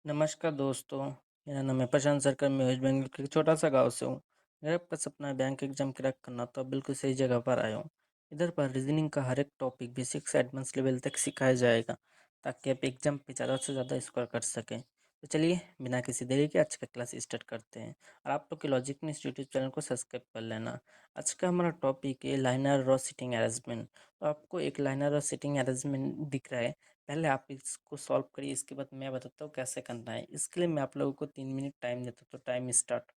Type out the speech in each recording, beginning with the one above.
नमस्कार दोस्तों, मेरा नाम है प्रशांत सरकार। मैं वेस्ट बंगाल के एक छोटा सा गांव से हूँ। अगर आपका सपना है बैंक एग्जाम क्रैक करना, तो आप बिल्कुल सही जगह पर आए हो। इधर पर रीजनिंग का हर एक टॉपिक बेसिक से एडवांस लेवल तक सिखाया जाएगा, ताकि आप एग्जाम पे ज़्यादा से ज़्यादा स्कोर कर सकें। तो चलिए, बिना किसी देरी के आज का क्लास स्टार्ट करते हैं। और आप लोग के लॉजिक में इस यूट्यूब चैनल को सब्सक्राइब कर लेना। आज का हमारा टॉपिक है लाइनर रो सिटिंग अरेंजमेंट। तो आपको एक लाइनर रो सिटिंग अरेंजमेंट दिख रहा है। पहले आप इसको सॉल्व करिए, इसके बाद मैं बताता हूँ कैसे करना है। इसके लिए मैं आप लोगों को 3 मिनट टाइम देता हूँ, तो टाइम स्टार्ट।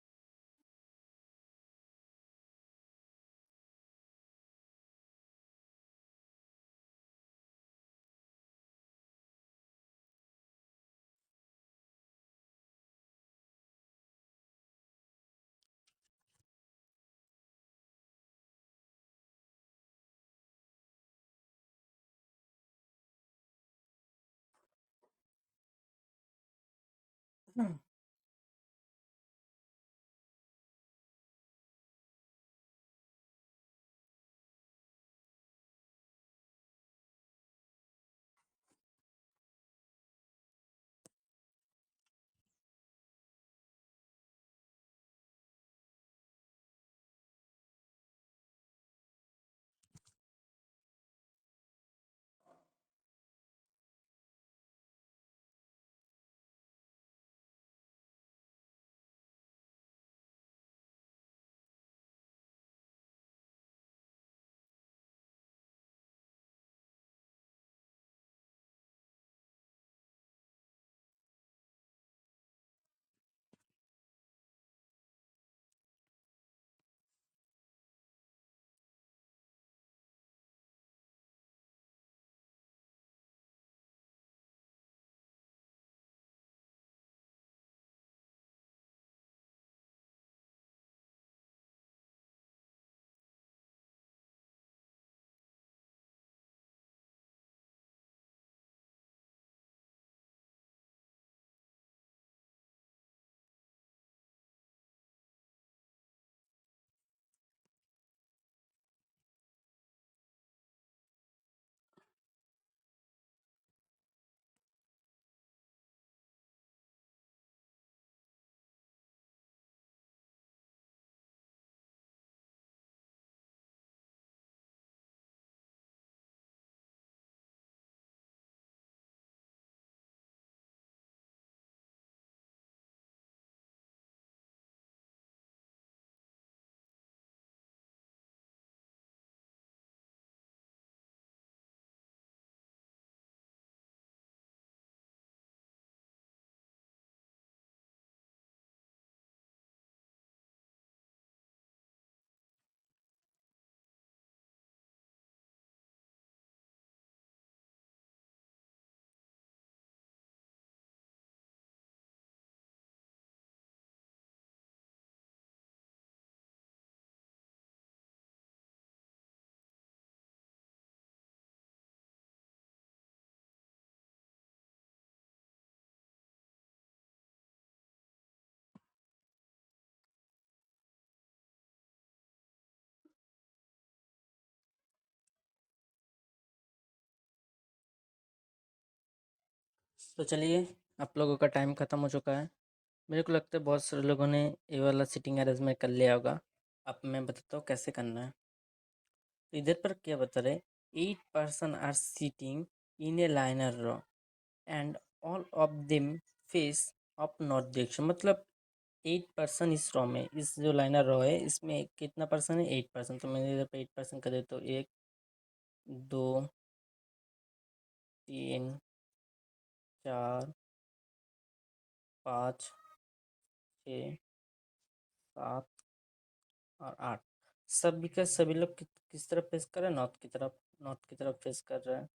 तो चलिए, आप लोगों का टाइम ख़त्म हो चुका है। मेरे को लगता है बहुत सारे लोगों ने ये वाला सिटिंग अरेंजमेंट कर लिया होगा। अब मैं बताता हूँ कैसे करना है। तो इधर पर क्या बता रहे, 8 person are sitting in a linear row and all of them face up north direction. मतलब 8 पर्सन इस रो में, इस जो लाइनर रो है इसमें कितना पर्सन है? 8 पर्सन। तो मैंने इधर पे 8 पर्सन कर देता हूँ। 1, 2, 3, 4, 5, 6, 7 और 8। सभी का सभी लोग किस तरफ फेस कर रहे हैं? नॉर्थ की तरफ। नॉर्थ की तरफ फेस कर रहे हैं।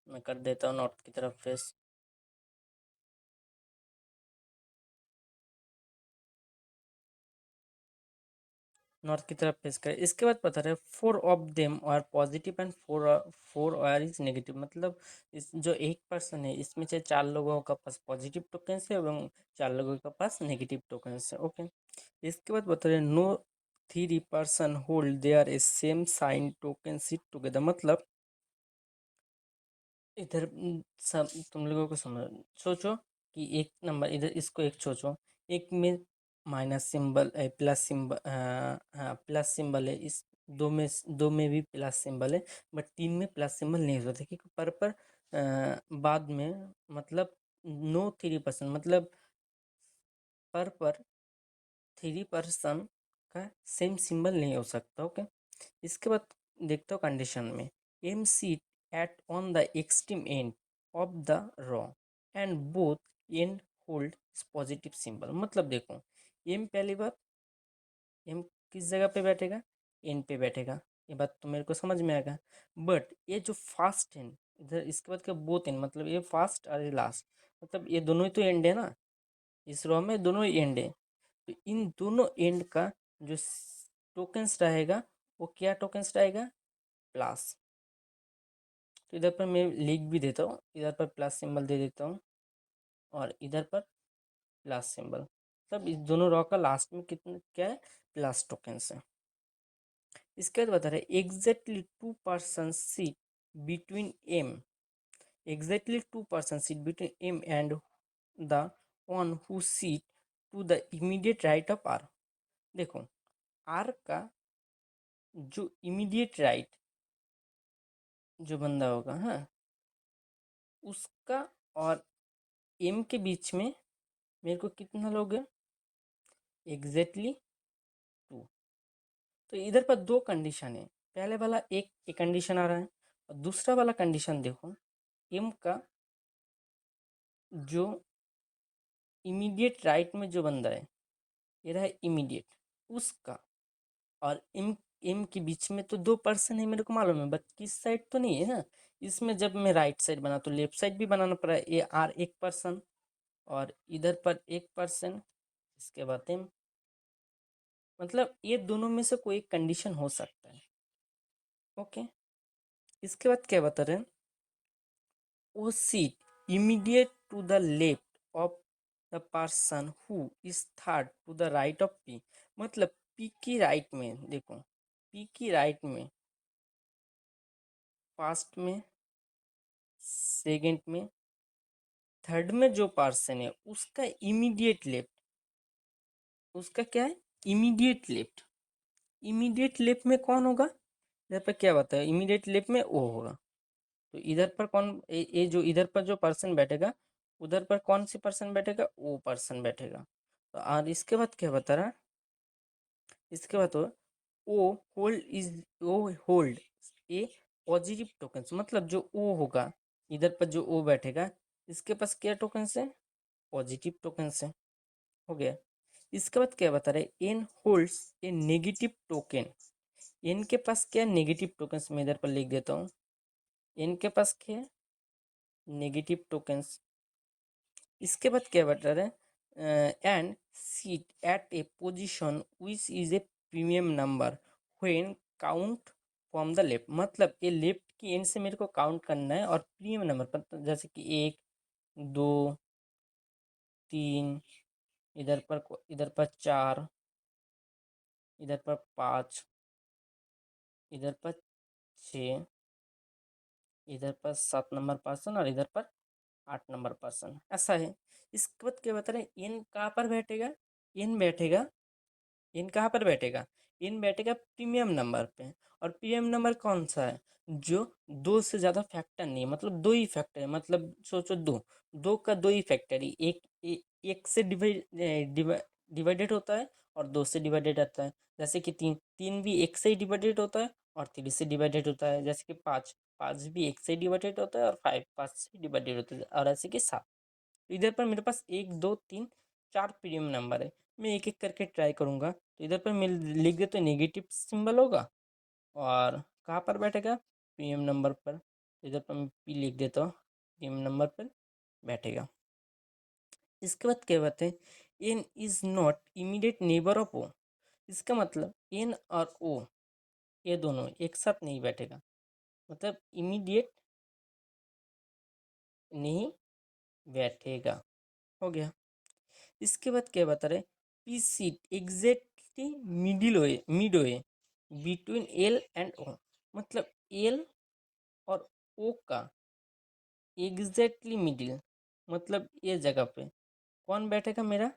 मैं कर देता हूँ नॉर्थ की तरफ फेस। नॉर्थ की तरफ फेस करें। इसके बाद बता रहे 4 of them are positive and four are is negative. मतलब इस जो 8 पर्सन है, इसमें से 4 लोगों का पास पॉजिटिव टोकन्स है एवं 4 लोगों के पास नेगेटिव टोकन्स है। ओके। इसके बाद बता रहे no 3 person hold they are a same sign token sit together. मतलब इधर सब तुम लोगों को समझ सोचो, कि एक नंबर इधर इसको एक सोचो, एक में माइनस सिंबल प्लस सिंबल, हाँ प्लस सिंबल है, इस दो में भी प्लस सिंबल है, बट तीन में प्लस सिंबल नहीं होता क्योंकि पर बाद में मतलब नो 3% मतलब पर 3% का सेम सिंबल नहीं हो सकता। ओके, इसके बाद देखते हो कंडीशन में, M sit at on the extreme end of the row and both end hold positive symbol. मतलब देखो, एम पहली बार एम किस जगह पे बैठेगा, एन पे बैठेगा, ये बात तो मेरे को समझ में आएगा। बट ये जो फास्ट एंड इधर इसके बाद क्या बोथ एंड, मतलब ये फास्ट और ये लास्ट, मतलब ये दोनों ही तो एंड है ना, इस रॉ में दोनों ही एंड है। तो इन दोनों एंड का जो टोकन्स रहेगा वो क्या टोकन्स रहेगा, प्लस। तो इधर पर मैं लिख भी देता हूँ, इधर पर प्लस सिंबल दे देता हूँ और इधर पर प्लस सिंबल, तब इस दोनों रॉ का लास्ट में कितना क्या है, प्लस टोकन्स है। इसके बाद बता रहे exactly 2% sit between M, exactly 2% sit between M and the one who sit to the immediate right of R. देखो, आर का जो इमीडिएट राइट जो बंदा होगा, हाँ, उसका और एम के बीच में मेरे को कितना लोग है, एग्जैक्टली 2। तो इधर पर दो कंडीशन है, पहले वाला एक कंडीशन आ रहा है और दूसरा वाला कंडीशन देखो, एम का जो इमीडिएट राइट में जो बंदा है, ये रहा इमीडिएट उसका, और एम के बीच में तो 2% है मेरे को मालूम है, बट किस साइड तो नहीं है ना। इसमें जब मैं राइट साइड बना तो लेफ्ट साइड भी बनाना पड़ा है, ये आर 1% और इधर पर 1%, इसके बाद एम, मतलब ये दोनों में से कोई एक कंडीशन हो सकता है। ओके, इसके बाद क्या बता रहे हैं, वो seat immediate to the left of the person who is third to the right of P। मतलब P की राइट में देखो, P की राइट में फर्स्ट में सेकंड में थर्ड में जो पर्सन है उसका इमीडिएट लेफ्ट, उसका क्या है, इमीडिएट लेफ्ट। इमीडिएट लेफ्ट में कौन होगा, इधर पर क्या बताया, इमीडिएट लेफ्ट में ओ होगा। तो इधर पर कौन, ये जो इधर पर जो पर्सन बैठेगा उधर पर कौन सी पर्सन बैठेगा, ओ पर्सन बैठेगा। तो और इसके बाद क्या बता रहा है, इसके बाद तो O hold is, O hold a positive tokens, मतलब जो ओ होगा इधर पर जो ओ बैठेगा इसके पास क्या टोकन्स है, पॉजिटिव टोकन्स है। हो गया। इसके बाद क्या बता रहे, N holds a negative token, N के पास क्या नेगेटिव टोकन्स, मैं इधर पर लिख देता हूँ, एन के पास क्या नेगेटिव टोकन्स। इसके बाद क्या बता रहे हैं, N sit at a position which is a premium number when count from the left, मतलब ये लेफ्ट की एंड से मेरे को काउंट करना है और प्रीमियम नंबर पर, जैसे कि 1 2 3, इधर पर 4, इधर पर 5, इधर पर 6, इधर पर 7 नंबर पर्सन और इधर पर 8 नंबर पर्सन, ऐसा है। इसके बाद क्या बता रहे हैं, एन कहाँ पर बैठेगा, एन बैठेगा, इन कहाँ पर बैठेगा, इन बैठेगा प्रीमियम नंबर पे। और प्रीमियम नंबर कौन सा है, जो दो से ज़्यादा फैक्टर नहीं है, मतलब दो ही फैक्टर है, मतलब सोचो दो, दो का दो ही फैक्टर ही, एक से डिवाइडेड होता है और दो से डिवाइडेड आता है। जैसे कि तीन, तीन भी एक से ही डिवाइडेड होता है और 3 से डिवाइडेड होता है। जैसे कि पाँच, पाँच भी एक से डिवाइडेड होता है और 5 5 से डिवाइडेड होता है, और ऐसे कि 7। इधर पर मेरे पास 1 2 3 4 प्रीमियम नंबर है, मैं एक एक करके ट्राई करूँगा। तो इधर पर मैं लिख देता हूँ नेगेटिव सिंबल होगा और कहाँ पर बैठेगा, प्रीमियम नंबर पर। इधर पर मैं पी लिख देता हूँ, प्रीमियम नंबर पर बैठेगा। इसके बाद क्या बात है, N is not immediate neighbour of O, इसका मतलब एन और ओ ये दोनों एक साथ नहीं बैठेगा, मतलब इमीडिएट नहीं बैठेगा। हो गया। इसके बाद क्या बता रहे, P seat exactly midway between L and O, मतलब एल और ओ का एग्जैक्टली मिडिल, मतलब ये जगह पे कौन बैठेगा मेरा,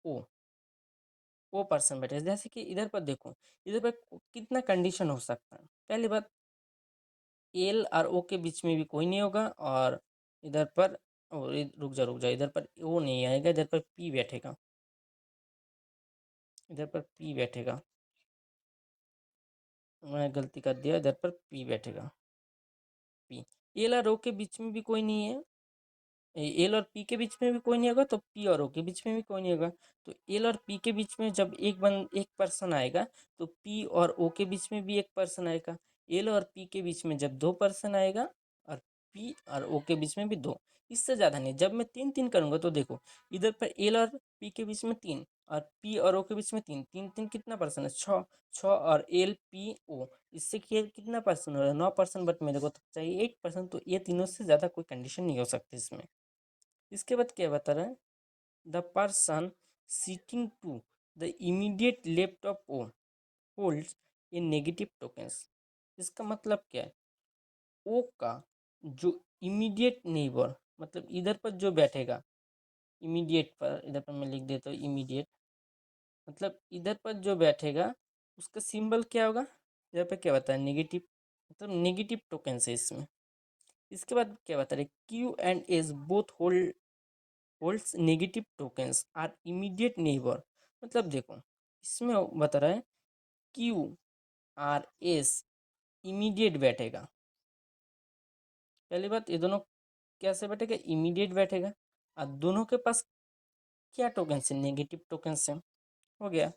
ओ पर्सन बैठेगा। जैसे कि इधर पर देखो, इधर पर कितना कंडीशन हो सकता है। पहली बात, एल और ओ के बीच में भी कोई नहीं होगा, और इधर पर रुक जा, इधर पर ओ नहीं आएगा, इधर पर पी बैठेगा, इधर पर पी बैठेगा। मैं गलती कर दिया, इधर पर पी बैठेगा, पी। एल और ओ के बीच में भी कोई नहीं है, एल और पी के बीच में भी कोई नहीं होगा, तो पी और ओ के बीच में भी कोई नहीं होगा। तो एल और पी के बीच में जब एक पर्सन आएगा, तो पी और ओ के बीच में भी एक पर्सन आएगा। एल और पी के बीच में जब दो पर्सन आएगा, और पी और ओ के बीच में भी दो, इससे ज़्यादा नहीं। जब मैं तीन तीन करूँगा तो देखो, इधर पर एल और पी के बीच में तीन, और पी और ओ के बीच में तीन, तीन तीन कितना पर्सन है, छः। छः और एल पी ओ, इससे कितना पर्सन हो रहा है, 9%। बट मेरे को तो चाहिए 8%, तो ये तीनों से ज़्यादा कोई कंडीशन नहीं हो सकती इसमें। इसके बाद क्या बता रहा है, the person sitting to the immediate left of O holds a negative tokens. इसका मतलब क्या है, ओ का जो इमीडिएट नेबर, मतलब इधर पर जो बैठेगा, इमीडिएट पर, इधर पर मैं लिख देता हूँ इमीडिएट, मतलब इधर पर जो बैठेगा उसका सिंबल क्या होगा, इधर पर क्या बता है, नेगेटिव, मतलब नेगेटिव टोकन्स है इसमें। इसके बाद क्या बता रहे, Q and S both holds negative tokens are immediate neighbour. मतलब देखो, इसमें बता रहा है क्यू आर एस इमीडिएट बैठेगा। पहली बात, ये दोनों कैसे बैठेगा, इमीडिएट बैठेगा, और दोनों के पास क्या टोकन है, नेगेटिव टोकन है। हो गया।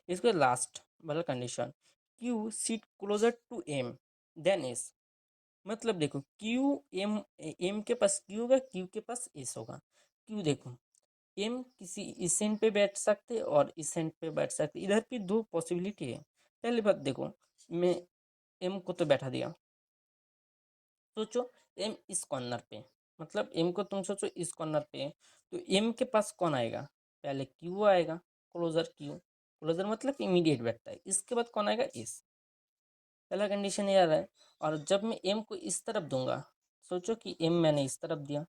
इसको लास्ट वाला condition, Q sit closer to M than S. मतलब देखो, क्यू एम, एम के पास क्यू होगा, क्यू के पास एस होगा। क्यू देखो, एम किसी इस एंड पे बैठ सकते और इस एंड पे बैठ सकते, इधर भी दो पॉसिबिलिटी है। पहली बात देखो, मैं एम को तो बैठा दिया, सोचो एम इस कॉर्नर पे, मतलब एम को तुम सोचो इस कॉर्नर पे, तो एम के पास कौन आएगा, पहले क्यू आएगा, क्लोजर क्यू, क्लोजर मतलब इमीडिएट बैठता है। इसके बाद कौन आएगा, इस। पहला कंडीशन ये आ रहा है। और जब मैं एम को इस तरफ दूंगा, सोचो कि एम मैंने इस तरफ दिया,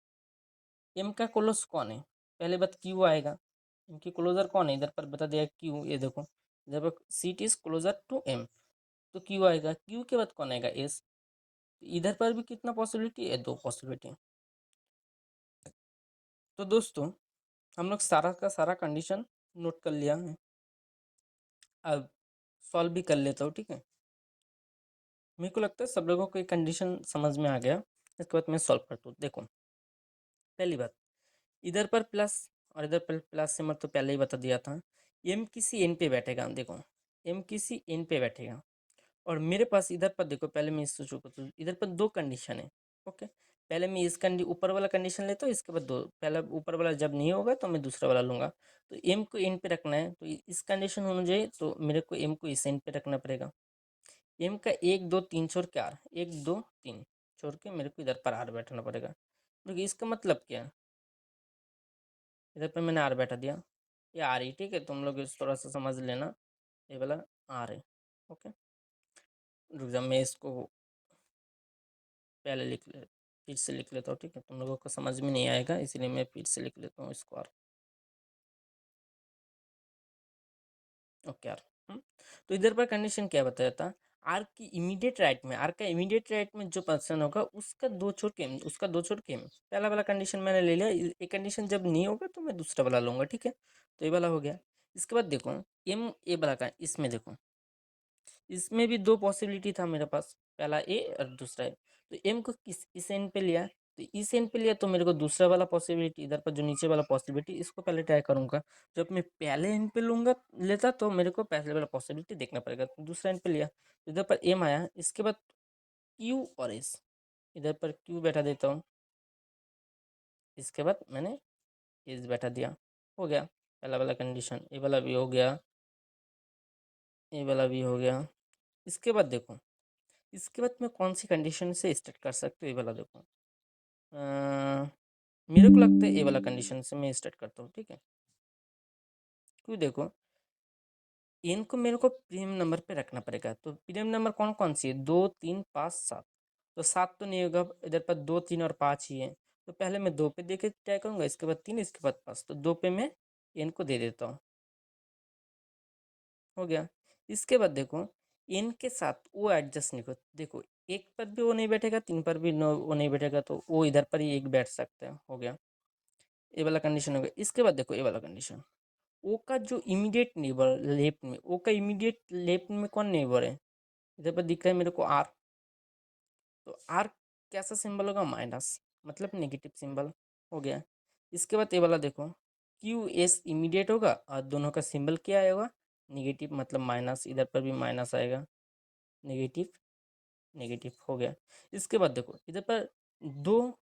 एम का क्लोज कौन है, पहले बात क्यू आएगा, एम की क्लोजर कौन है, इधर पर बता दिया क्यू, ये देखो, जब seat is closer to M, तो क्यू आएगा, क्यू के बाद कौन आएगा, एस। इधर पर भी कितना पॉसिबिलिटी है, दो पॉसिबिलिटी। तो दोस्तों, हम लोग सारा का सारा कंडीशन नोट कर लिया है, अब सॉल्व भी कर लेता हूँ, ठीक है। मेरे को लगता है सब लोगों को ये कंडीशन समझ में आ गया। इसके बाद मैं सॉल्व करता हूँ। देखो, पहली बात, इधर पर प्लस और इधर पर प्लस से मतलब पहले ही बता दिया था, एम किसी एन पे बैठेगा, देखो एम किसी एन पे बैठेगा। और मेरे पास इधर पर देखो, पहले मैं इस सोचूँ तो इधर पर दो कंडीशन है। ओके, पहले मैं इस ऊपर वाला कंडीशन लेता हूँ, इसके बाद दो, पहला ऊपर वाला जब नहीं होगा तो मैं दूसरा वाला लूँगा। तो एम को एन पे रखना है, तो इस कंडीशन होना चाहिए, तो मेरे को एम को इस एन पे रखना पड़ेगा। एम का एक दो तीन छोड़ के आर, एक दो तीन छोड़ के मेरे को इधर पर आर बैठना पड़ेगा। क्योंकि इसका मतलब क्या है, इधर पर मैंने आर बैठा दिया, ये आर ही, ठीक है, तुम लोग इस थोड़ा सा समझ लेना, ये वाला आर है। ओके, रुक जा, मैं इसको पहले फिर से लिख लेता हूँ, ठीक है, तुम लोगों को समझ में नहीं आएगा, इसलिए मैं फिर से लिख लेता हूँ इसको आर। Okay are. तो इधर पर कंडीशन क्या बताया था, आर की इमीडिएट राइट में, आर का इमीडिएट राइट में जो पर्सन होगा उसका दो छोड़ के, उसका दो छोड़ के पहला वाला कंडीशन मैंने ले लिया। एक कंडीशन जब नहीं होगा तो मैं दूसरा वाला लूँगा, ठीक है। तो ये वाला हो गया। इसके बाद देखो, एम ए वाला का, इसमें देखो, इसमें भी दो पॉसिबिलिटी था मेरे पास, पहला ए और दूसरा ए। तो एम को किस इस एंड पे लिया, तो इस एंड पे लिया, तो मेरे को दूसरा वाला पॉसिबिलिटी, इधर पर जो नीचे वाला पॉसिबिलिटी, इसको पहले ट्राई करूंगा। जब मैं पहले एंड पे लूंगा लेता, तो मेरे को पहले वाला पॉसिबिलिटी देखना पड़ेगा, तो दूसरा एंड पे लिया, तो इधर पर एम आया। इसके बाद क्यू और एस, इधर पर क्यू बैठा देता हूँ, इसके बाद मैंने एस बैठा दिया, हो गया पहला वाला कंडीशन। ये वाला भी हो गया, ये वाला भी हो गया। इसके बाद देखो, इसके बाद मैं कौन सी कंडीशन से स्टार्ट कर सकते हो, ये वाला देखो, मेरे को लगता है ये वाला कंडीशन से मैं स्टार्ट करता हूँ, ठीक है। क्यों, देखो, एन को मेरे को प्रीमियम नंबर पे रखना पड़ेगा, तो प्रीमियम नंबर कौन कौन सी है, 2 3 5 7। तो 7 तो नहीं होगा, इधर पर 2 3 और 5 ही है। तो पहले मैं 2 पे दे के ट्राई करूँगा, इसके बाद 3, इसके बाद 5, तो 2 पे मैं n को दे देता हूँ, हो गया। इसके बाद देखो n के साथ वो एडजस्ट नहीं कर, देखो एक पर भी वो नहीं बैठेगा, 3 पर भी नो वो नहीं बैठेगा, तो वो इधर पर ही एक बैठ सकता है, हो गया। ये वाला कंडीशन हो गया। इसके बाद देखो ये वाला कंडीशन, ओ का जो इमीडिएट नेबर लेफ्ट में, ओ का इमीडिएट लेफ्ट में कौन नेबर है, इधर पर दिख रहा है मेरे को आर, तो आर कैसा सिंबल होगा, माइनस, मतलब नेगेटिव सिंबल, हो गया। इसके बाद ये वाला देखो, क्यू एस इमीडिएट होगा और दोनों का सिंबल क्या आएगा, नेगेटिव, मतलब माइनस, इधर पर भी माइनस आएगा, नेगेटिव, नेगेटिव, हो गया। इसके बाद देखो इधर पर दो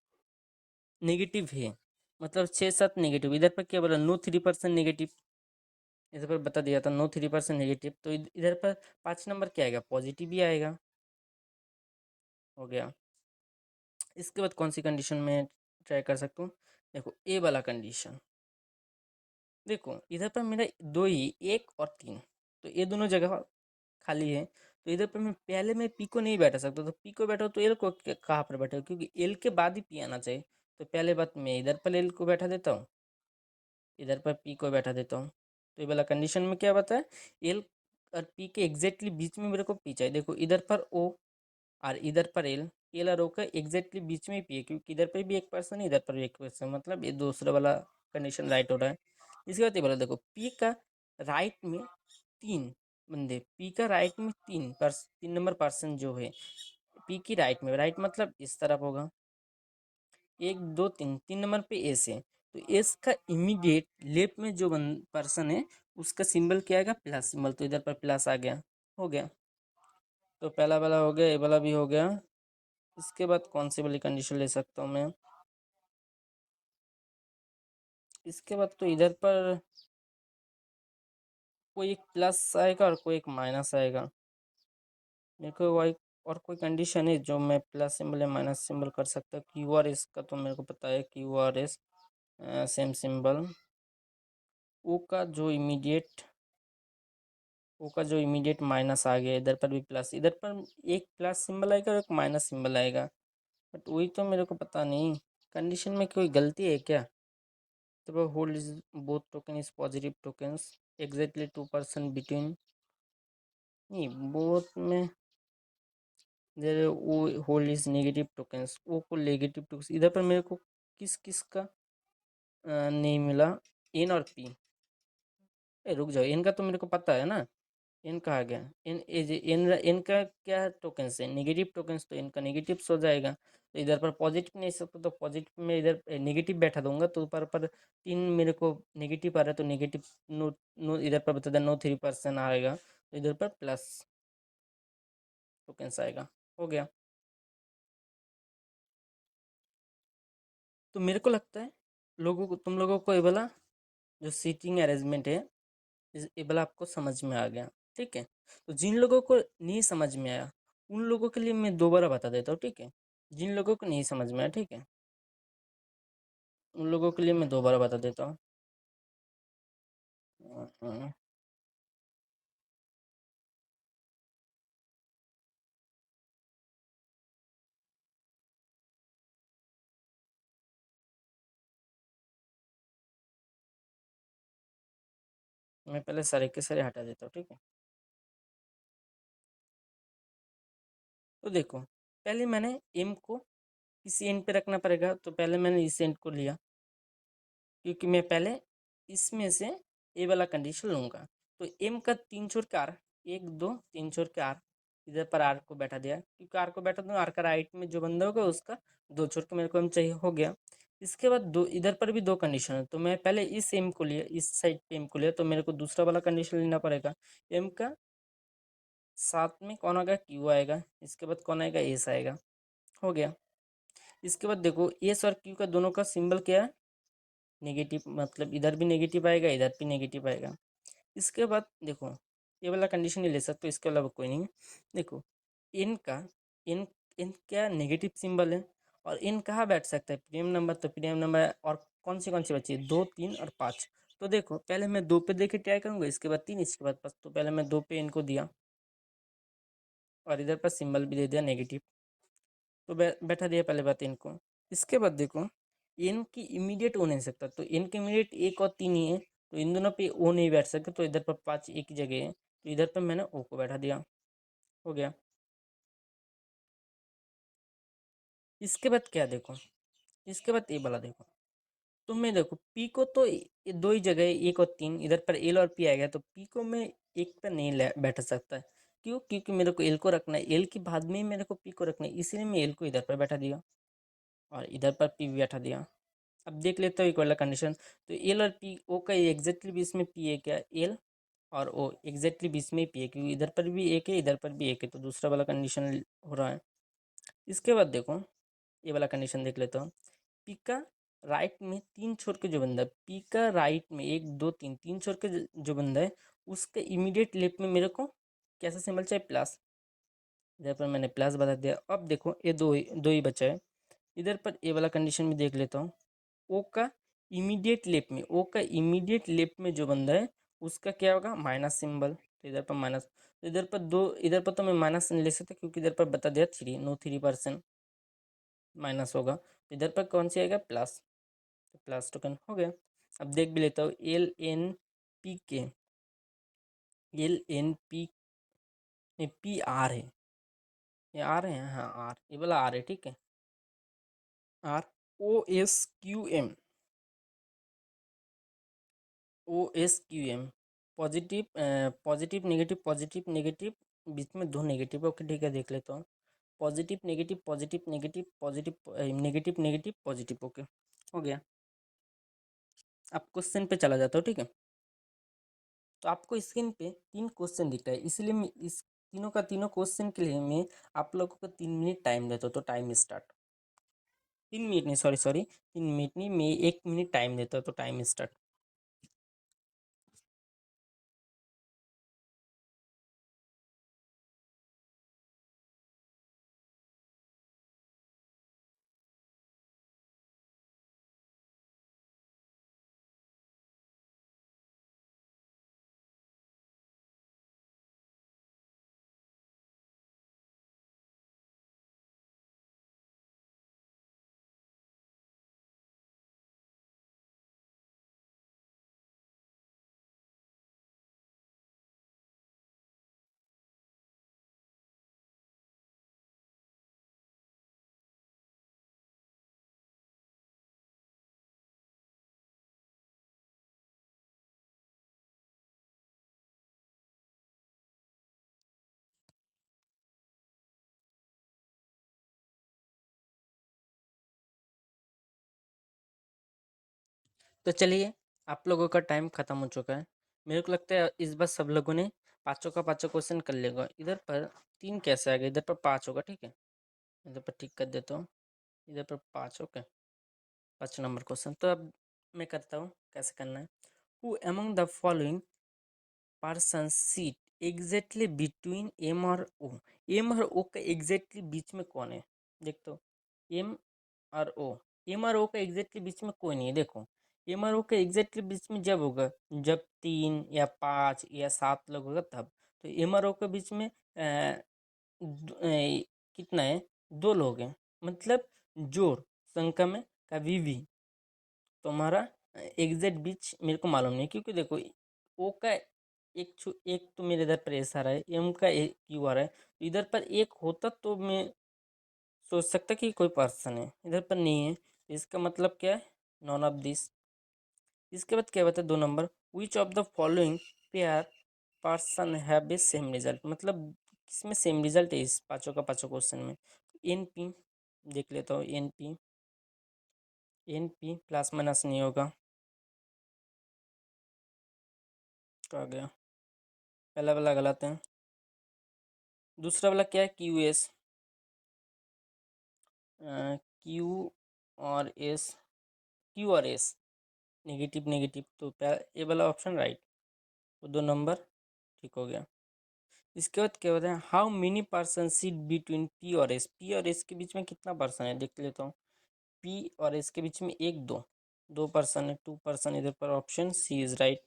नेगेटिव है, मतलब 6 7 नेगेटिव, इधर पर क्या बोला, नो 3% नेगेटिव, इधर पर बता दिया था नो 3% नेगेटिव, तो इधर पर 5 नंबर क्या आएगा, पॉजिटिव भी आएगा, हो गया। इसके बाद कौन सी कंडीशन में ट्राई कर सकता हूँ, देखो ए वाला कंडीशन, देखो इधर पर मेरा दो ही, 1 और 3, तो ये दोनों जगह खाली है, तो इधर पर मैं पहले मैं पी को नहीं बैठा सकता, तो पी को बैठा तो एल को कहाँ पर बैठा, क्योंकि एल के बाद ही पी आना चाहिए, तो पहले बात मैं इधर पर एल को बैठा देता हूँ, इधर पर पी को बैठा देता हूँ, तो ये वाला कंडीशन में क्या बताया, एल और पी के एग्जैक्टली बीच में मेरे को पी चाहिए, देखो इधर पर ओ और इधर पर एल, एल और ओ का एग्जैक्टली बीच में ही पी है, क्योंकि इधर पर भी एक पर्सन है, इधर पर भी एक पर्सन, मतलब ये दूसरा वाला कंडीशन राइट हो रहा है। इसके बाद ये बोला देखो पी का राइट में 3 बंदे, पी का राइट में 3 नंबर पर्सन जो है, पी की राइट में, राइट मतलब इस तरफ होगा, 1 2 3 3 नंबर पे एस है, तो एस का इमीडिएट लेफ्ट में जो पर्सन है, उसका सिंबल क्या आएगा, प्लस सिंबल, तो इधर पर प्लस आ गया, हो गया। तो पहला वाला हो गया, ये वाला भी हो गया। इसके बाद कौन सी वाली कंडीशन ले सकता हूँ मैं, इसके बाद तो इधर पर कोई एक प्लस आएगा और कोई एक माइनस आएगा, मेरे को वही, और कोई कंडीशन है जो मैं प्लस सिंबल या माइनस सिंबल कर सकता, क्यू आर एस का तो मेरे को पता है, Q R S same symbol, O का जो इमीडिएट, ओ का जो इमीडिएट माइनस आ गया, इधर पर भी प्लस, इधर पर एक प्लस सिंबल आएगा और एक माइनस सिंबल आएगा, बट वही तो मेरे को पता नहीं, कंडीशन में कोई गलती है क्या, तो hold is both token is positive tokens exactly 2% between, नहीं बोथ में देर वो होल्ड इज नेगेटिव टोकन्स, वो को नेगेटिव टोकन्स, इधर पर मेरे को किस किस का नहीं मिला, एन और पी, रुक जाओ, एन का तो मेरे को पता है ना, एन कहा गया, एन का क्या टोकन्स है, नेगेटिव टोकन्स, तो इनका नेगेटिव हो जाएगा, तो इधर पर पॉजिटिव नहीं सकता, तो पॉजिटिव में इधर नेगेटिव बैठा दूंगा, तो ऊपर पर 3 मेरे को नेगेटिव आ रहा है, तो नेगेटिव नो नो इधर पर बता दें, नो 3% आएगा, तो इधर पर प्लस टोकन्स आएगा, हो गया। तो मेरे को लगता है लोगों को, तुम लोगों को ये वाला जो सीटिंग अरेंजमेंट है, ये वाला आपको समझ में आ गया, ठीक है। तो जिन लोगों को नहीं समझ में आया, उन लोगों के लिए मैं दोबारा बता देता हूँ, ठीक है, जिन लोगों को नहीं समझ में आया, ठीक है, उन लोगों के लिए मैं दोबारा बता देता हूँ। मैं पहले सारे के सारे हटा देता हूँ, ठीक है। तो देखो पहले मैंने एम को इस एंड पे रखना पड़ेगा, तो पहले मैंने इस एंड को लिया, क्योंकि मैं पहले इसमें से ए वाला कंडीशन लूँगा, तो एम का 3 छोर के आर, 1 2 3 छोर के आर, इधर पर आर को बैठा दिया, क्योंकि आर को बैठा दूँ, आर का राइट में जो बंदा होगा उसका 2 छोर के मेरे को एम चाहिए, हो गया। इसके बाद दो इधर पर भी 2 कंडीशन है, तो मैं पहले इस एम को लिया, इस साइड पे एम को लिया, तो मेरे को दूसरा वाला कंडीशन लेना पड़ेगा, एम का साथ में कौन आएगा, क्यू आएगा, इसके बाद कौन आएगा, एस आएगा, हो गया। इसके बाद देखो एस और क्यू का दोनों का सिंबल क्या है, नेगेटिव, मतलब इधर भी नेगेटिव आएगा, इधर भी नेगेटिव आएगा। इसके बाद देखो ये वाला कंडीशन ही ले सकते हो, इसके अलावा कोई नहीं है। देखो इन का इन इन क्या नेगेटिव सिंबल है, और इन कहाँ बैठ सकता है, प्रीमियम नंबर, तो प्रीमियम नंबर, और कौन सी बची है, 2 3 और 5, तो देखो पहले मैं 2 पे दे के ट्राई करूँगा, इसके बाद 3, इसके बाद 5, तो पहले मैं 2 पे इनको दिया, और इधर पर सिंबल भी दे दिया नेगेटिव, तो बैठा दिया पहले बात इनको। इसके बाद देखो एन की इमीडिएट हो नहीं सकता, तो एन के इमीडिएट एक और तीन ही है, तो इन दोनों पे ओ नहीं बैठ सकते, तो इधर पर पाँच एक ही जगह है, तो इधर पर मैंने ओ को बैठा दिया। हो गया। इसके बाद क्या देखो, इसके बाद ये वाला देखो, तो मैं देखो पी को तो ये दो ही जगह है, एक और तीन, इधर पर एल और पी आ गया, तो पी को मैं एक पर नहीं बैठ सकता है। क्यों? क्योंकि मेरे को एल को रखना है, एल के बाद में ही मेरे को पी को रखना है, इसीलिए मैं एल को इधर पर बैठा दिया और इधर पर पी भी बैठा दिया। अब देख लेते हो एक वाला कंडीशन, तो एल और पी ओ का एग्जैक्टली बीच में पी है क्या? एल और ओ एग्जैक्टली बीच में ही पी है, क्योंकि इधर पर भी एक है, इधर पर भी एक है, तो दूसरा वाला कंडीशन हो रहा है। इसके बाद देखो ये वाला कंडीशन देख लेता हूँ। पी का राइट में तीन छोर के जो बंदा है, पी का राइट में एक दो तीन तीन छोर के जो बंदा है, उसके इमीडिएट लेफ्ट में मेरे को कैसा सिंबल चाहिए? प्लस। इधर पर मैंने प्लस बता दिया। अब देखो ये दो ही बचा है। इधर पर ये वाला कंडीशन भी देख लेता हूँ। ओ का इमीडिएट लेफ्ट में, ओ का इमीडिएट लेफ्ट में जो बंदा है उसका क्या होगा? माइनस सिंबल, तो इधर पर माइनस, तो इधर पर दो, इधर पर तो मैं माइनस नहीं ले सकता क्योंकि इधर पर बता दिया थ्री, नो 3% माइनस होगा, तो इधर पर कौन सी आएगा? प्लस, तो प्लस टोकन हो गया। अब देख भी लेता हूँ, एल एन पी के, एल एन पी, नहीं पी आर है, ये आर है, हाँ आर, ये वाला आर है, ठीक है। R O S Q M, O S Q M, positive positive negative, positive negative, बीच में दो नेगेटिव, ओके ठीक है, देख लेता हूँ। Positive negative, positive negative, positive negative negative positive, okay हो गया। अब क्वेश्चन पे चला जाता हूँ, ठीक है। तो आपको स्क्रीन पे तीन क्वेश्चन दिख रहा है, इसलिए मैं इस तीनों का तीनों क्वेश्चन के लिए मैं आप लोगों को 3 मिनट टाइम देता हूँ, तो टाइम स्टार्ट। 3 मिनट नहीं, सॉरी सॉरी, 3 मिनट नहीं, मैं 1 मिनट टाइम देता हूँ, तो टाइम स्टार्ट। तो चलिए, आप लोगों का टाइम खत्म हो चुका है। मेरे को लगता है इस बार सब लोगों ने पाँचों का पाँचों क्वेश्चन कर लेगा। इधर पर तीन कैसे आ गए? इधर पर पाँच होगा, ठीक है, इधर पर ठीक कर देता हूँ, इधर पर पाँच, ओके। 5 नंबर क्वेश्चन, तो अब मैं करता हूँ कैसे करना है। Who among the following person sit exactly between M और ओ, एम और ओ का एग्जैक्टली बीच में कौन है? देखते हो, एम और ओ, एम और ओ का एग्जैक्टली बीच में कोई नहीं है। देखो एम और ओ का एग्जैक्टली बीच में जब होगा, जब 3 या 5 या 7 लोग होगा तब, तो एम और ओ के बीच में कितना है? 2 लोग हैं, मतलब जोड़ संख्या में का वी, तो हमारा एग्जैक्ट बीच मेरे को मालूम नहीं, क्योंकि देखो ओ का एक तो मेरे इधर पर एस आ रहा है, एम का एक क्यू आ रहा है, तो इधर पर एक होता तो मैं सोच सकता कि कोई पर्सन है, इधर पर नहीं है, तो इसका मतलब क्या है? None of this. इसके बाद क्या बता 2 number, which of the following pair person have a same result, मतलब किसमें सेम रिजल्ट है इस पाँचों का पाँचों क्वेश्चन में? एन पी, देख लेता हूँ, N P, N P plus minus नहीं होगा, कहा गया, पहला वाला गलत है। दूसरा वाला क्या है? क्यू एस, क्यू और एस, क्यू और एस नेगेटिव नेगेटिव, तो ये वाला ऑप्शन राइट, तो 2 नंबर ठीक हो गया। इसके बाद क्या होता है, how many person sit between P और एस, पी और एस के बीच में कितना पर्सन है देख लेता हूँ। पी और एस के बीच में एक दो, 2 पर्सन है, 2 पर्सन, इधर पर ऑप्शन सी इज राइट।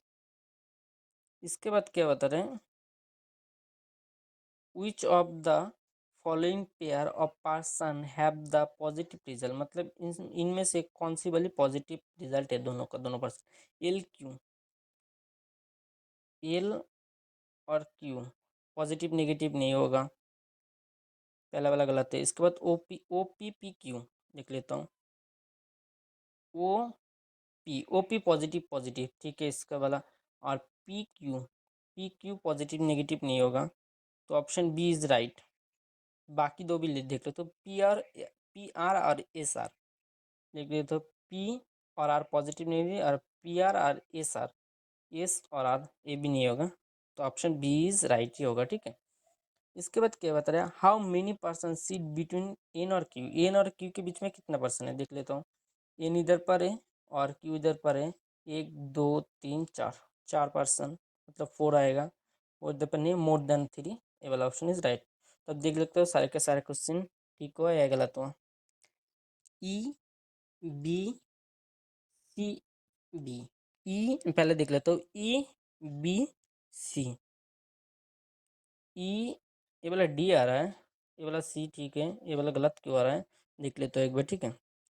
इसके बाद क्या बता रहे हैं, विच of the following pair of person have the positive result, मतलब इनमें से कौन सी वाली पॉजिटिव रिजल्ट है दोनों का, दोनों पर्सन। एल क्यू, एल और क्यू पॉजिटिव नेगेटिव नहीं होगा, पहला वाला गलत है। इसके बाद ओ पी पी क्यू देख लेता हूँ। ओ पी पॉजिटिव पॉजिटिव, ठीक है इसका वाला। और पी क्यू पॉजिटिव नेगेटिव नहीं होगा, तो ऑप्शन बी इज राइट। बाकी दो भी देख लो, तो पी आर और एस आर देख लो, तो पी और आर पॉजिटिव नेगेटिव, और पी आर और एस और आर ए भी नहीं होगा, तो ऑप्शन बी इज राइट ही होगा, ठीक है। इसके बाद क्या बता रहा है, how many person sit between N और क्यू, एन और क्यू के बीच में कितना पर्सन है देख लेता हूँ। एन इधर पर है और क्यू इधर पर है, 1 2 3 4, 4 पर्सन, मतलब 4 आएगा। और इधर पर नहीं, मोर देन 3, ये वाला ऑप्शन इज राइट। तो अब देख लेते हो सारे के सारे क्वेश्चन ठीक हुआ या गलत हुआ। ई बी सी डी, ई पहले देख लेते हो, ई बी सी, ई ये वाला डी आ रहा है, ये वाला सी, ठीक है, ये वाला गलत क्यों आ रहा है देख लेते हो एक बार, ठीक है।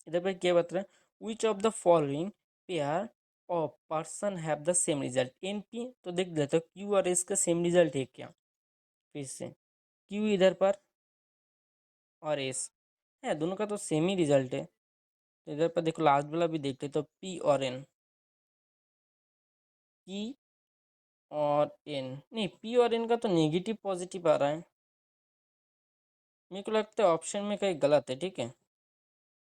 इधर पे क्या बता रहा है, which of the following pair of person have the same result, N P, तो देख लेते हो क्यू और एस का सेम रिजल्ट है क्या, फिर से क्यू इधर पर और एस है, दोनों का तो सेम ही रिजल्ट है। तो इधर पर देखो लास्ट वाला भी देखते तो पी और एन, पी और एन नहीं, पी और एन का तो नेगेटिव पॉजिटिव आ रहा है, मेरे को लगता है ऑप्शन में कहीं गलत है, ठीक है।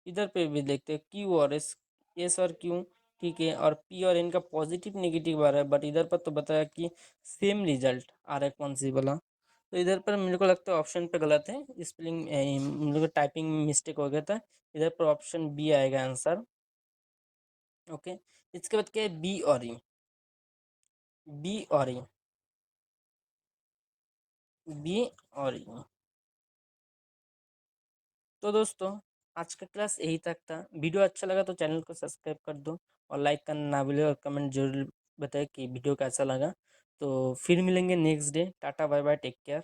इधर पे भी देखते हैं क्यू और एस, एस और क्यू, ठीक है, और पी और एन का पॉजिटिव नेगेटिव आ रहा है, बट इधर पर तो बताया कि सेम रिजल्ट आ रहा है कौन सी वाला। तो इधर पर मेरे को लगता है ऑप्शन पे गलत है, स्पेलिंग मेरे को टाइपिंग मिस्टेक हो गया था, इधर पर ऑप्शन बी आएगा आंसर, ओके। इसके बाद क्या है, बी और ई, बी और ई, बी और ई। तो दोस्तों आज का क्लास यही तक था, वीडियो अच्छा लगा तो चैनल को सब्सक्राइब कर दो और लाइक करना ना भूलें, और कमेंट जरूर बताएं कि वीडियो कैसा लगा। तो फिर मिलेंगे next day, tata bye bye, take care.